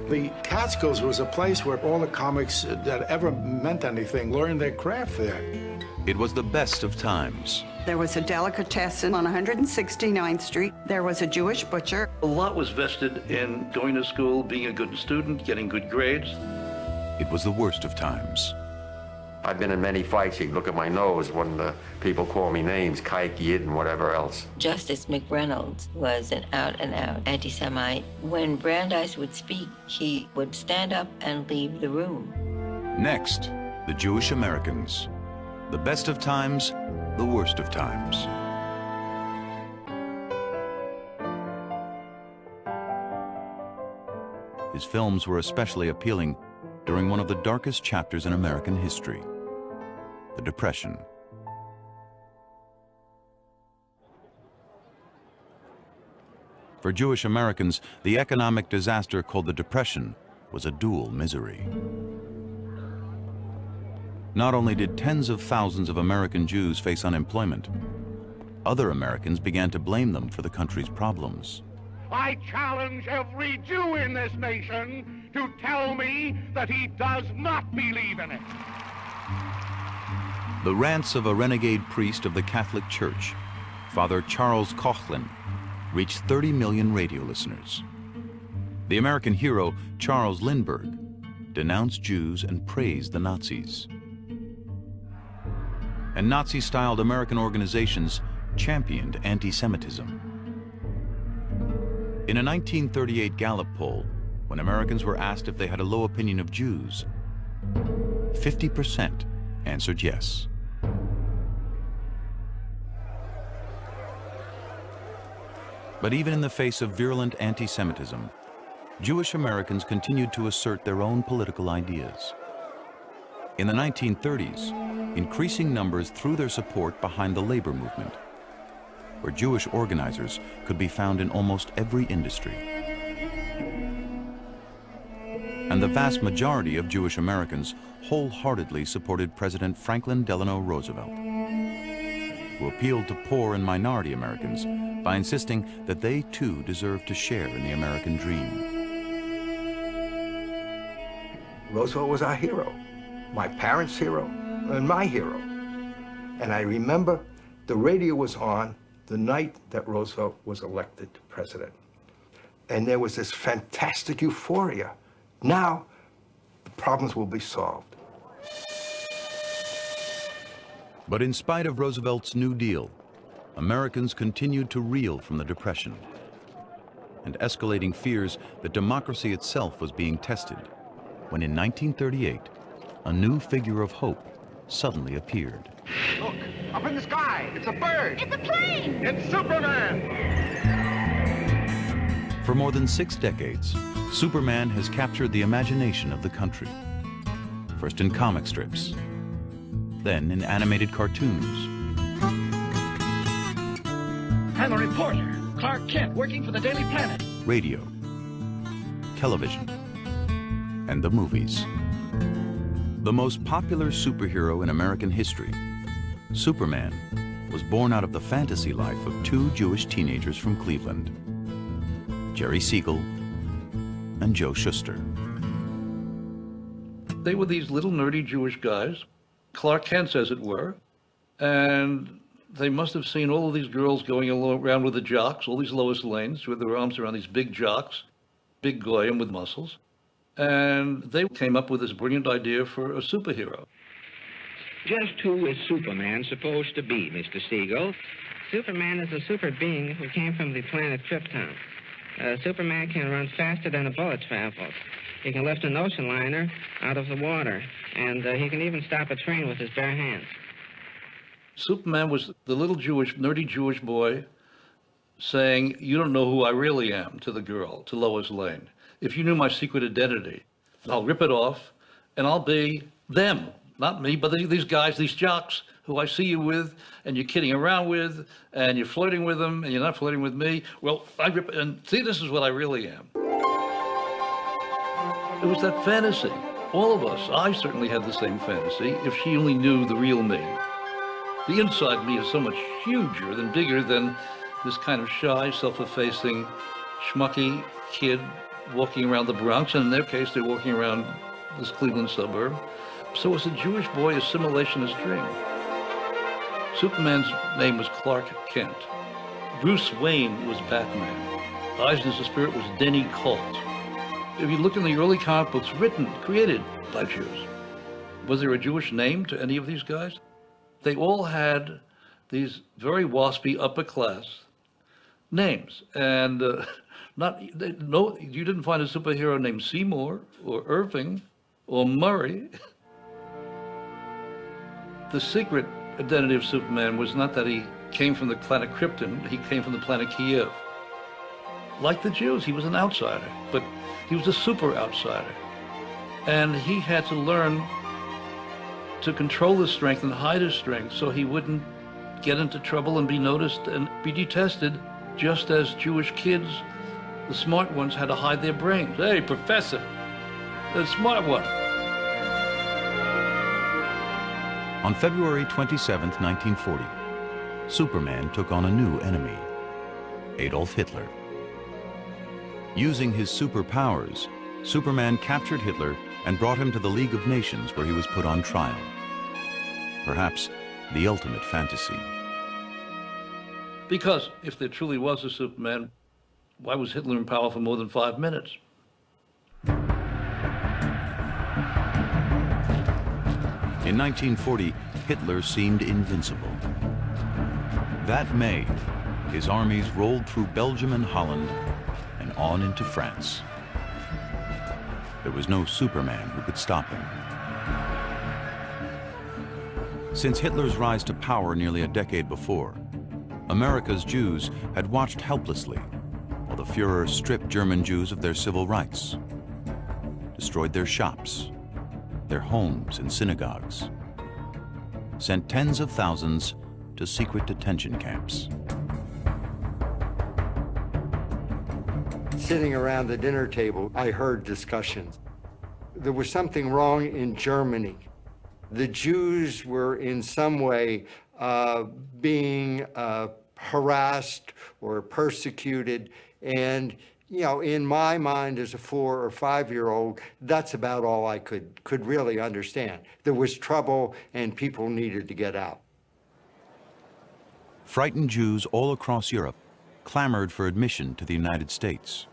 The Catskills was a place where all the comics that ever meant anything learned their craft there. It was the best of times. There was a delicatessen on 169th Street. There was a Jewish butcher. A lot was vested in going to school, being a good student, getting good grades. It was the worst of times. I've been in many fights. You can look at my nose when the people call me names, kike, yid, and whatever else. Justice McReynolds was an out-and-out anti-Semite. When Brandeis would speak, he would stand up and leave the room. Next, the Jewish Americans. The best of times, the worst of times. His films were especially appealing during one of the darkest chapters in American history, the Depression. For Jewish Americans, the economic disaster called the Depression was a dual misery. Not only did tens of thousands of American Jews face unemployment, other Americans began to blame them for the country's problems. I challenge every Jew in this nation to tell me that he does not believe in it. The rants of a renegade priest of the Catholic Church, Father Charles Koechlin, reached 30 million radio listeners. The American hero, Charles Lindbergh, denounced Jews and praised the Nazis. And Nazi-styled American organizations championed anti-Semitism. In a 1938 Gallup poll, when Americans were asked if they had a low opinion of Jews, 50% answered yes. But even in the face of virulent anti-Semitism, Jewish Americans continued to assert their own political ideas. In the 1930s, increasing numbers threw their support behind the labor movement, where Jewish organizers could be found in almost every industry. And the vast majority of Jewish Americans wholeheartedly supported President Franklin Delano Roosevelt, who appealed to poor and minority Americans by insisting that they too deserved to share in the American dream. Roosevelt was our hero, my parents' hero, and my hero. And I remember the radio was on the night that Roosevelt was elected president. And there was this fantastic euphoria. Now, the problems will be solved. But in spite of Roosevelt's New Deal, Americans continued to reel from the Depression and escalating fears that democracy itself was being tested, when in 1938, a new figure of hope suddenly appeared. Look, up in the sky, it's a bird. It's a plane. It's Superman. For more than 6 decades, Superman has captured the imagination of the country. First in comic strips, then in animated cartoons. I'm a reporter, Clark Kent, working for the Daily Planet. Radio, television, and the movies. The most popular superhero in American history, Superman, was born out of the fantasy life of 2 Jewish teenagers from Cleveland, Jerry Siegel and Joe Shuster. They were these little nerdy Jewish guys, Clark Kents as it were, and they must have seen all of these girls going around with the jocks, all these Lois Lanes with their arms around these big jocks, big goyim with muscles. And they came up with this brilliant idea for a superhero. Just who is Superman supposed to be, Mr. Siegel? Superman is a super being who came from the planet Krypton. Superman can run faster than a bullet travels. He can lift an ocean liner out of the water, and he can even stop a train with his bare hands. Superman was the little Jewish, nerdy Jewish boy saying, "You don't know who I really am," to the girl, to Lois Lane. "If you knew my secret identity, I'll rip it off, and I'll be them. Not me, but these guys, these jocks who I see you with, and you're kidding around with, and you're flirting with them, and you're not flirting with me. Well, I rip, and see, this is what I really am." It was that fantasy. All of us, I certainly had the same fantasy, if she only knew the real me. The inside me is so much huger than bigger than this kind of shy, self-effacing, schmucky kid walking around the Bronx, and in their case, they're walking around this Cleveland suburb. So it's a Jewish boy assimilationist dream. Superman's name was Clark Kent. Bruce Wayne was Batman. Eisner's the Spirit was Denny Colt. If you look in the early comic books created by Jews, was there a Jewish name to any of these guys? They all had these very waspy upper class names, and you didn't find a superhero named Seymour or Irving or Murray. The secret identity of Superman was not that he came from the planet Krypton, he came from the planet Kiev. Like the Jews, he was an outsider, but he was a super outsider. And he had to learn to control his strength and hide his strength so he wouldn't get into trouble and be noticed and be detested, just as Jewish kids, the smart ones, had to hide their brains. Hey, professor, the smart one. On February 27, 1940, Superman took on a new enemy, Adolf Hitler. Using his superpowers, Superman captured Hitler and brought him to the League of Nations, where he was put on trial. Perhaps the ultimate fantasy. Because if there truly was a Superman, why was Hitler in power for more than 5 minutes? In 1940, Hitler seemed invincible. That May, his armies rolled through Belgium and Holland and on into France. There was no Superman who could stop him. Since Hitler's rise to power nearly a decade before, America's Jews had watched helplessly while the Führer stripped German Jews of their civil rights, destroyed their shops, their homes and synagogues, sent tens of thousands to secret detention camps. Sitting around the dinner table, I heard discussions. There was something wrong in Germany. The Jews were in some way being harassed or persecuted. And, you know, in my mind as a 4 or 5-year-old, that's about all I could really understand. There was trouble and people needed to get out. Frightened Jews all across Europe clamored for admission to the United States.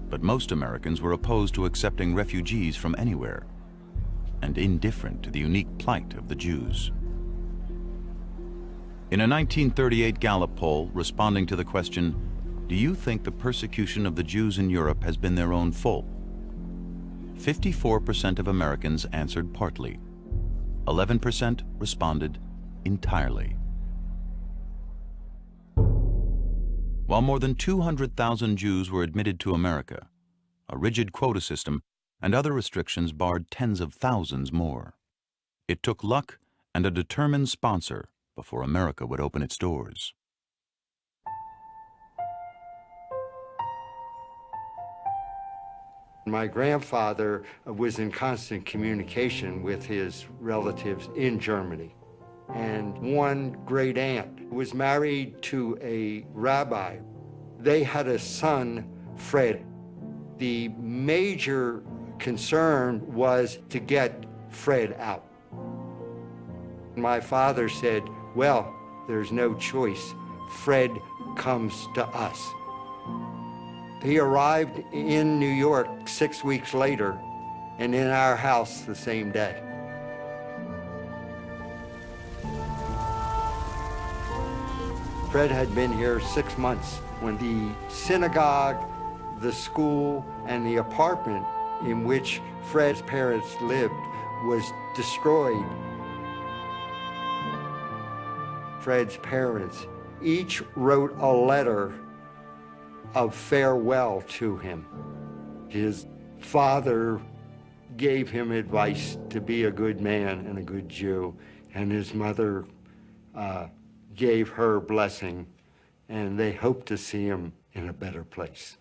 But most Americans were opposed to accepting refugees from anywhere and indifferent to the unique plight of the Jews. In a 1938 Gallup poll responding to the question, "Do you think the persecution of the Jews in Europe has been their own fault?" 54% of Americans answered partly. 11% responded entirely. While more than 200,000 Jews were admitted to America, a rigid quota system and other restrictions barred tens of thousands more. It took luck and a determined sponsor before America would open its doors. My grandfather was in constant communication with his relatives in Germany. And one great aunt was married to a rabbi. They had a son, Fred. The major concern was to get Fred out. My father said, well, there's no choice. Fred comes to us. He arrived in New York 6 weeks later and in our house the same day. Fred had been here 6 months when the synagogue, the school, and the apartment in which Fred's parents lived was destroyed. Fred's parents each wrote a letter of farewell to him. His father gave him advice to be a good man and a good Jew, and his mother gave her blessing, and they hoped to see him in a better place.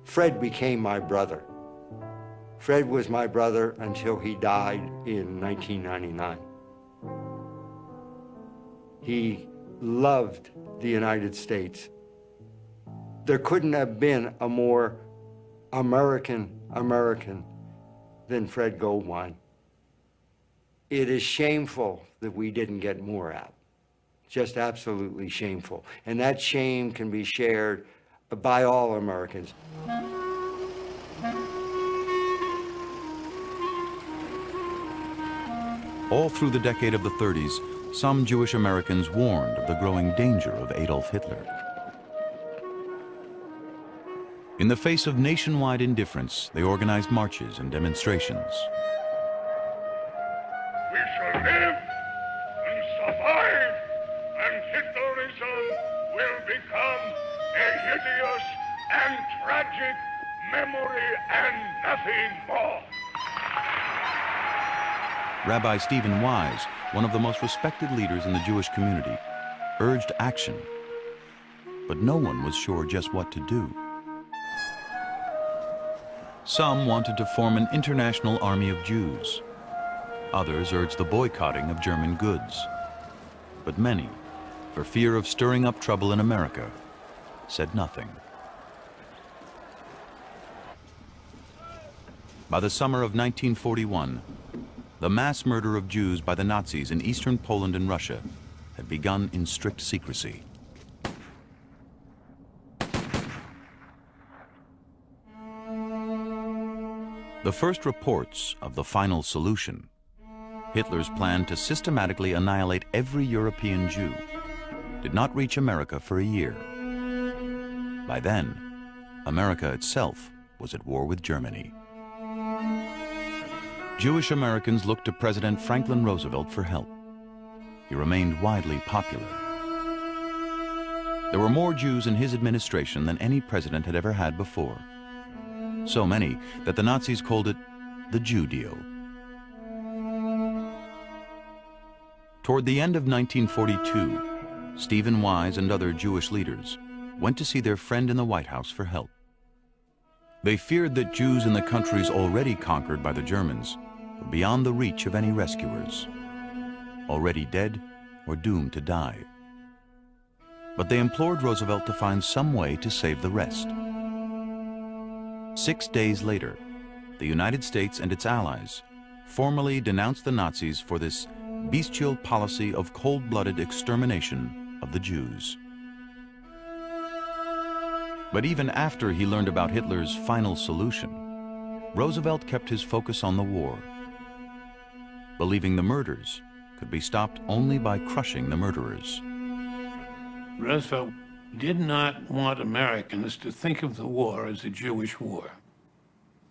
Fred became my brother. Fred was my brother until he died in 1999. He loved the United States. There couldn't have been a more American than Fred Goldwine. It is shameful that we didn't get more out. Just absolutely shameful. And that shame can be shared by all Americans. All through the decade of the 30s, some Jewish Americans warned of the growing danger of Adolf Hitler. In the face of nationwide indifference, they organized marches and demonstrations. We shall live and survive, and Hitlerism will become a hideous and tragic memory and nothing more. Rabbi Stephen Wise, one of the most respected leaders in the Jewish community, urged action, but no one was sure just what to do. Some wanted to form an international army of Jews. Others urged the boycotting of German goods. But many, for fear of stirring up trouble in America, said nothing. By the summer of 1941, the mass murder of Jews by the Nazis in eastern Poland and Russia had begun in strict secrecy. The first reports of the final solution, Hitler's plan to systematically annihilate every European Jew, did not reach America for a year. By then, America itself was at war with Germany. Jewish Americans looked to President Franklin Roosevelt for help. He remained widely popular. There were more Jews in his administration than any president had ever had before. So many that the Nazis called it the Jew deal. Toward the end of 1942, Stephen Wise and other Jewish leaders went to see their friend in the White House for help. They feared that Jews in the countries already conquered by the Germans were beyond the reach of any rescuers, already dead or doomed to die. But they implored Roosevelt to find some way to save the rest. 6 days later, the United States and its allies formally denounced the Nazis for this bestial policy of cold-blooded extermination of the Jews. But even after he learned about Hitler's final solution, Roosevelt kept his focus on the war, believing the murders could be stopped only by crushing the murderers. Roosevelt did not want Americans to think of the war as a Jewish war.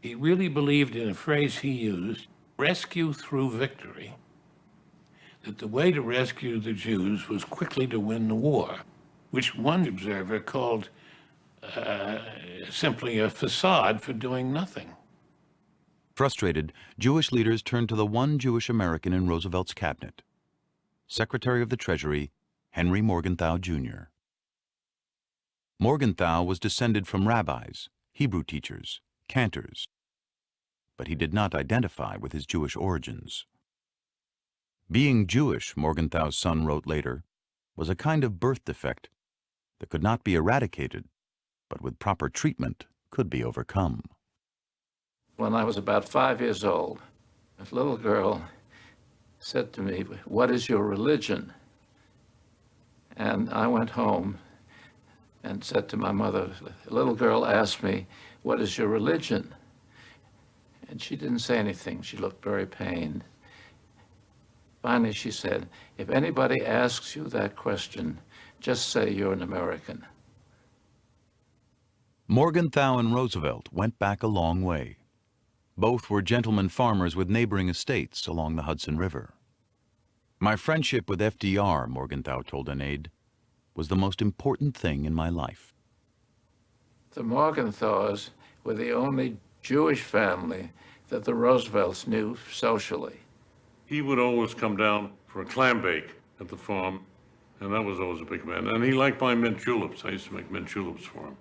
He really believed in a phrase he used, rescue through victory, that the way to rescue the Jews was quickly to win the war, which one observer called simply a facade for doing nothing. Frustrated, Jewish leaders turned to the one Jewish American in Roosevelt's cabinet, Secretary of the Treasury, Henry Morgenthau, Jr. Morgenthau was descended from rabbis, Hebrew teachers, cantors, but he did not identify with his Jewish origins. Being Jewish, Morgenthau's son wrote later, was a kind of birth defect that could not be eradicated, but with proper treatment could be overcome. When I was about 5 years old, a little girl said to me, "What is your religion?" And I went home and said to my mother, a little girl asked me, "What is your religion?" And she didn't say anything. She looked very pained. Finally, she said, "If anybody asks you that question, just say you're an American." Morgenthau and Roosevelt went back a long way. Both were gentlemen farmers with neighboring estates along the Hudson River. "My friendship with FDR," Morgenthau told an aide, "was the most important thing in my life." The Morgenthaus were the only Jewish family that the Roosevelts knew socially. He would always come down for a clam bake at the farm, and that was always a big event. And he liked my mint juleps. I used to make mint juleps for him.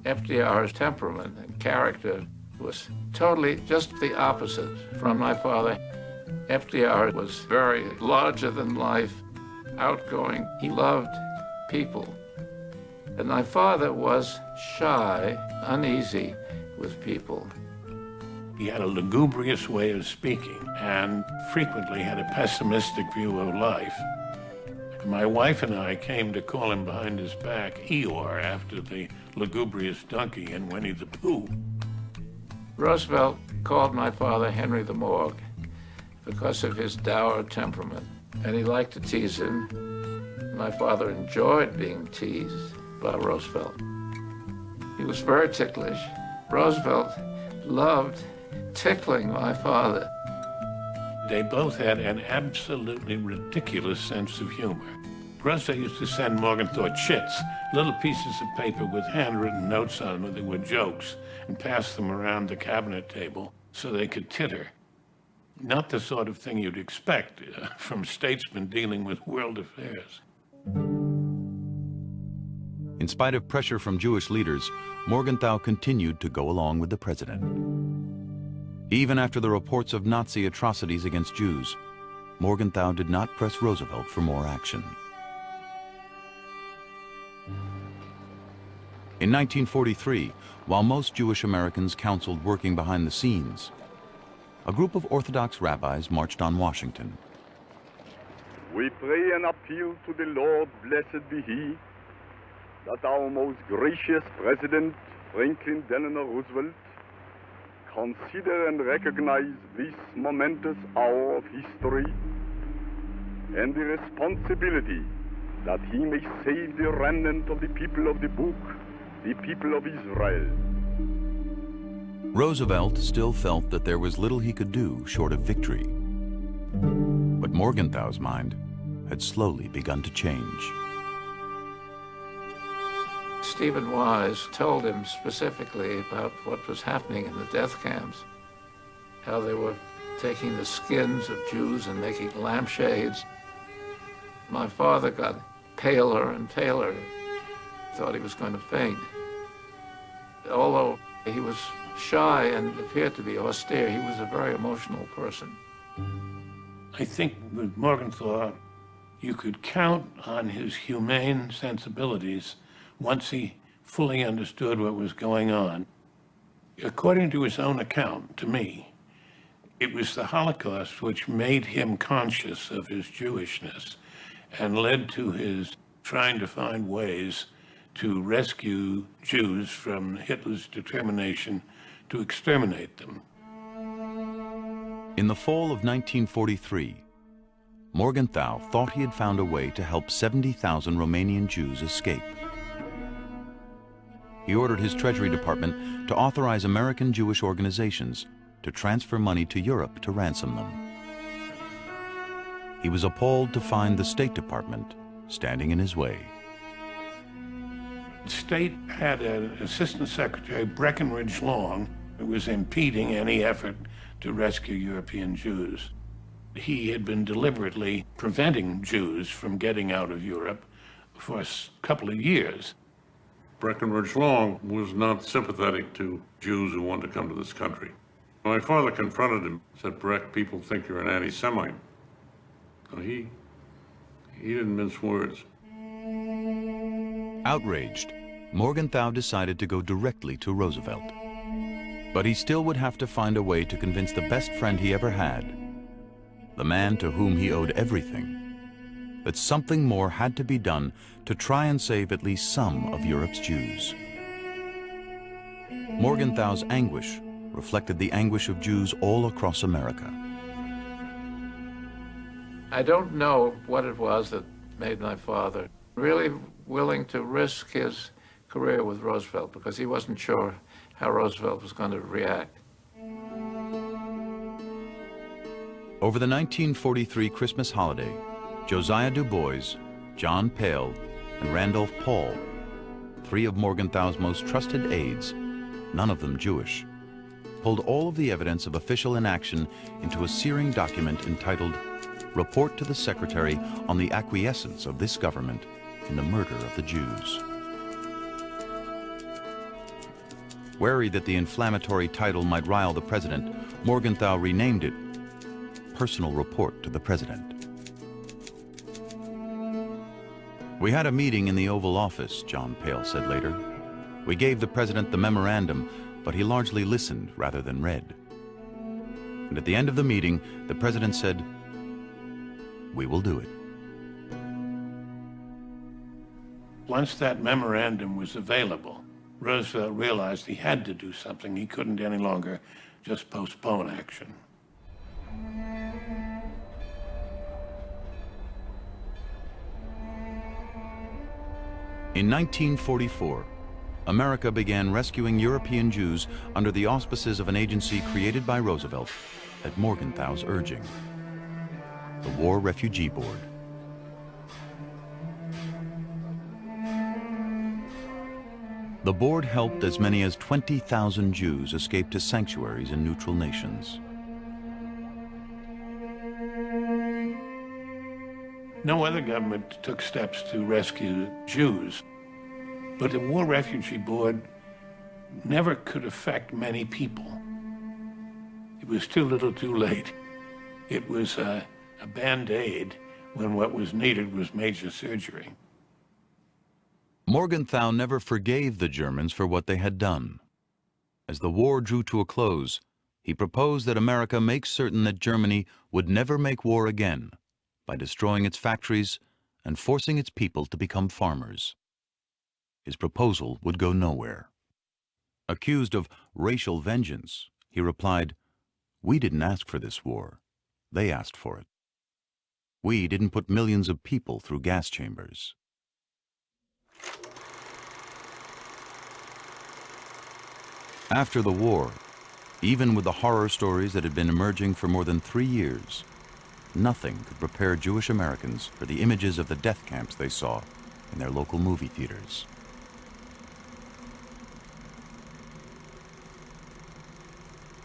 FDR's temperament and character was totally just the opposite from my father. FDR was very larger than life, outgoing. He loved people. And my father was shy, uneasy with people. He had a lugubrious way of speaking and frequently had a pessimistic view of life. My wife and I came to call him behind his back Eeyore after the lugubrious donkey in Winnie the Pooh. Roosevelt called my father Henry the Morgue because of his dour temperament, and he liked to tease him. My father enjoyed being teased by Roosevelt. He was very ticklish. Roosevelt loved tickling my father. They both had an absolutely ridiculous sense of humor. Roosevelt used to send Morgenthau chits, little pieces of paper with handwritten notes on them that were jokes, and pass them around the cabinet table so they could titter. Not the sort of thing you'd expect from statesmen dealing with world affairs. In spite of pressure from Jewish leaders, Morgenthau continued to go along with the president. Even after the reports of Nazi atrocities against Jews, Morgenthau did not press Roosevelt for more action. In 1943, while most Jewish Americans counseled working behind the scenes, a group of Orthodox rabbis marched on Washington. We pray and appeal to the Lord, blessed be He, that our most gracious President, Franklin Delano Roosevelt, consider and recognize this momentous hour of history and the responsibility that he may save the remnant of the people of the book, the people of Israel. Roosevelt still felt that there was little he could do short of victory. But Morgenthau's mind had slowly begun to change. Stephen Wise told him specifically about what was happening in the death camps, how they were taking the skins of Jews and making lampshades. My father got paler and paler, thought he was going to faint. Although he was shy and appeared to be austere, he was a very emotional person. I think with Morgenthau, you could count on his humane sensibilities once he fully understood what was going on. According to his own account, to me, it was the Holocaust which made him conscious of his Jewishness and led to his trying to find ways to rescue Jews from Hitler's determination to exterminate them. In the fall of 1943, Morgenthau thought he had found a way to help 70,000 Romanian Jews escape. He ordered his Treasury Department to authorize American Jewish organizations to transfer money to Europe to ransom them. He was appalled to find the State Department standing in his way. The state had an Assistant Secretary, Breckinridge Long, who was impeding any effort to rescue European Jews. He had been deliberately preventing Jews from getting out of Europe for a couple of years. Breckinridge Long was not sympathetic to Jews who wanted to come to this country. My father confronted him, said, "Breck, people think you're an anti-Semite." So he didn't mince words. Outraged, Morgenthau decided to go directly to Roosevelt. But he still would have to find a way to convince the best friend he ever had, the man to whom he owed everything, that something more had to be done to try and save at least some of Europe's Jews. Morgenthau's anguish reflected the anguish of Jews all across America. I don't know what it was that made my father really willing to risk his career with Roosevelt, because he wasn't sure how Roosevelt was going to react. Over the 1943 Christmas holiday, Josiah Du Bois, John Pale, and Randolph Paul, three of Morgenthau's most trusted aides, none of them Jewish, pulled all of the evidence of official inaction into a searing document entitled Report to the Secretary on the Acquiescence of this Government in the Murder of the Jews. Wary that the inflammatory title might rile the president, Morgenthau renamed it Personal Report to the President. We had a meeting in the Oval Office, John Pale said later. We gave the president the memorandum, but he largely listened rather than read. And at the end of the meeting, the president said, "We will do it." Once that memorandum was available, Roosevelt realized he had to do something. He couldn't any longer just postpone action. In 1944, America began rescuing European Jews under the auspices of an agency created by Roosevelt at Morgenthau's urging, the War Refugee Board. The board helped as many as 20,000 Jews escape to sanctuaries in neutral nations. No other government took steps to rescue Jews, but the War Refugee Board never could affect many people. It was too little too late. It was a Band-Aid when what was needed was major surgery. Morgenthau never forgave the Germans for what they had done. As the war drew to a close, he proposed that America make certain that Germany would never make war again by destroying its factories and forcing its people to become farmers. His proposal would go nowhere. Accused of racial vengeance, he replied, "We didn't ask for this war. They asked for it. We didn't put millions of people through gas chambers." After the war, even with the horror stories that had been emerging for more than 3 years, nothing could prepare Jewish Americans for the images of the death camps they saw in their local movie theaters.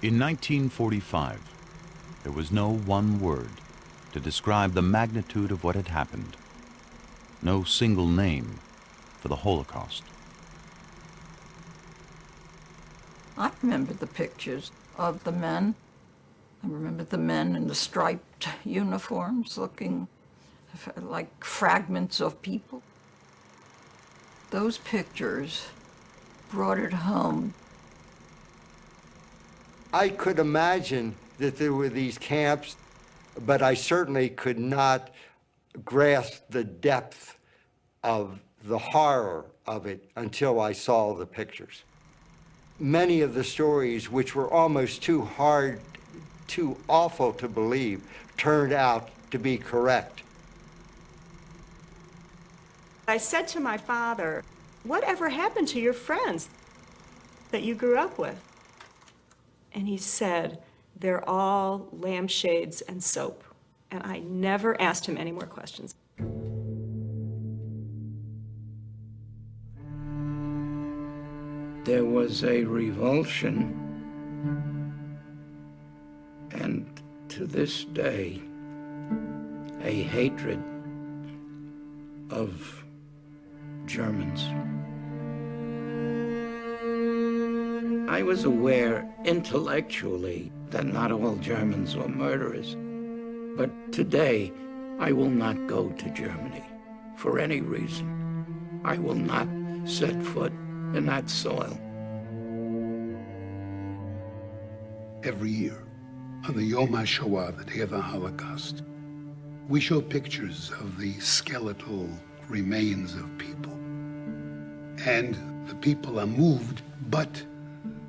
In 1945, there was no one word to describe the magnitude of what had happened, no single name for the Holocaust. I remember the pictures of the men. I remember the men in the striped uniforms looking like fragments of people. Those pictures brought it home. I could imagine that there were these camps, but I certainly could not grasp the depth of the horror of it until I saw the pictures. Many of the stories, which were almost too hard, too awful to believe, turned out to be correct. I said to my father, "Whatever happened to your friends that you grew up with?" And he said, "They're all lampshades and soap." And I never asked him any more questions. There was a revulsion, and to this day, a hatred of Germans. I was aware intellectually that not all Germans were murderers, but today I will not go to Germany for any reason. I will not set foot in that soil. Every year, on the Yom HaShoah, the Day of the Holocaust, we show pictures of the skeletal remains of people. And the people are moved, but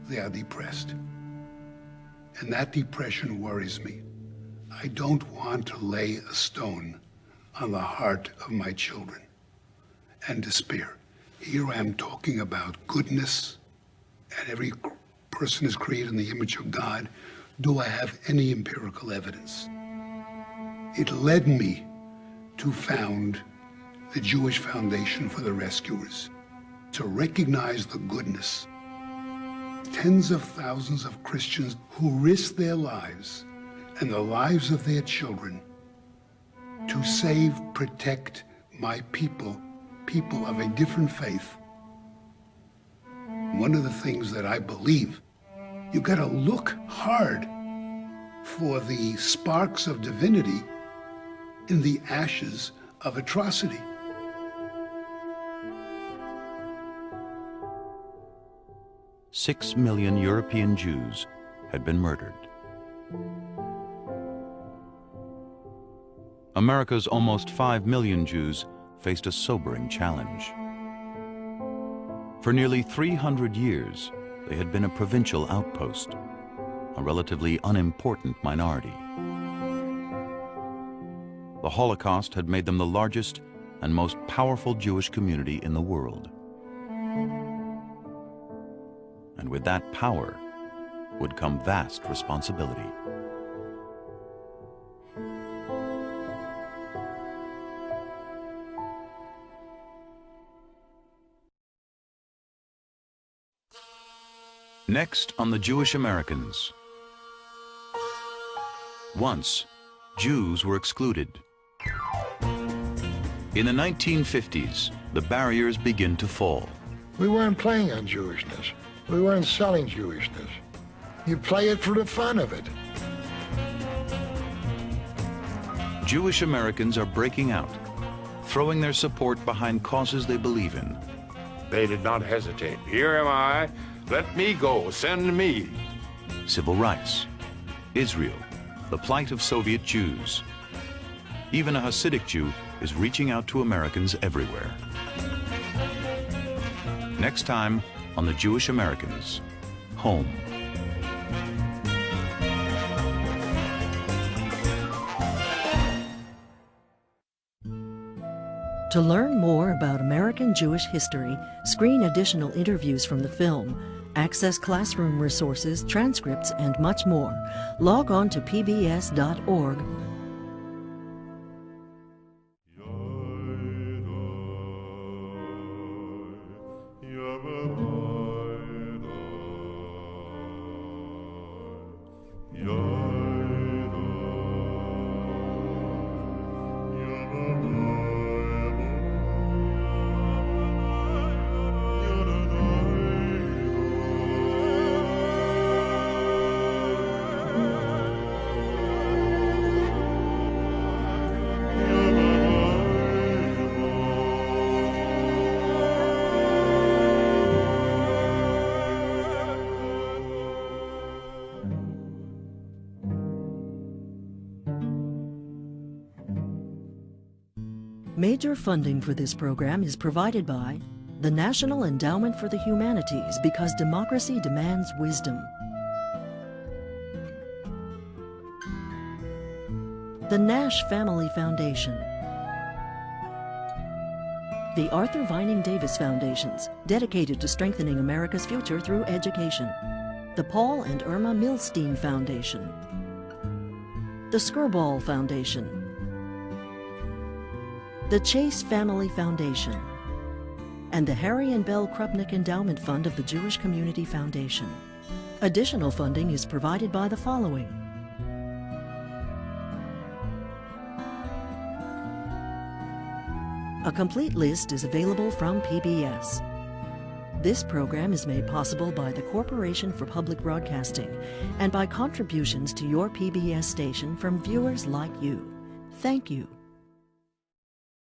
they are depressed. And that depression worries me. I don't want to lay a stone on the heart of my children and despair. Here I am talking about goodness, and every person is created in the image of God. Do I have any empirical evidence? It led me to found the Jewish Foundation for the Rescuers, to recognize the goodness. Tens of thousands of Christians who risked their lives and the lives of their children to save, protect my people, people of a different faith. One of the things that I believe, you gotta look hard for the sparks of divinity in the ashes of atrocity. 6 million European Jews had been murdered. America's almost 5 million Jews faced a sobering challenge. For nearly 300 years, they had been a provincial outpost, a relatively unimportant minority. The Holocaust had made them the largest and most powerful Jewish community in the world. And with that power would come vast responsibility. Next on the Jewish Americans. Once, Jews were excluded. In the 1950s, the barriers begin to fall. We weren't playing on Jewishness. We weren't selling Jewishness. You play it for the fun of it. Jewish Americans are breaking out, throwing their support behind causes they believe in. They did not hesitate. Here am I. Let me go. Send me. Civil rights, Israel, the plight of Soviet Jews. Even a Hasidic Jew is reaching out to Americans everywhere. Next time on the Jewish Americans, Home. To learn more about American Jewish history, screen additional interviews from the film, access classroom resources, transcripts, and much more, log on to pbs.org. Major funding for this program is provided by the National Endowment for the Humanities, because democracy demands wisdom. The Nash Family Foundation. The Arthur Vining Davis Foundations, dedicated to strengthening America's future through education. The Paul and Irma Milstein Foundation. The Skirball Foundation. The Chase Family Foundation, and the Harry and Belle Krupnick Endowment Fund of the Jewish Community Foundation. Additional funding is provided by the following: a complete list is available from PBS. This program is made possible by the Corporation for Public Broadcasting and by contributions to your PBS station from viewers like you. Thank you.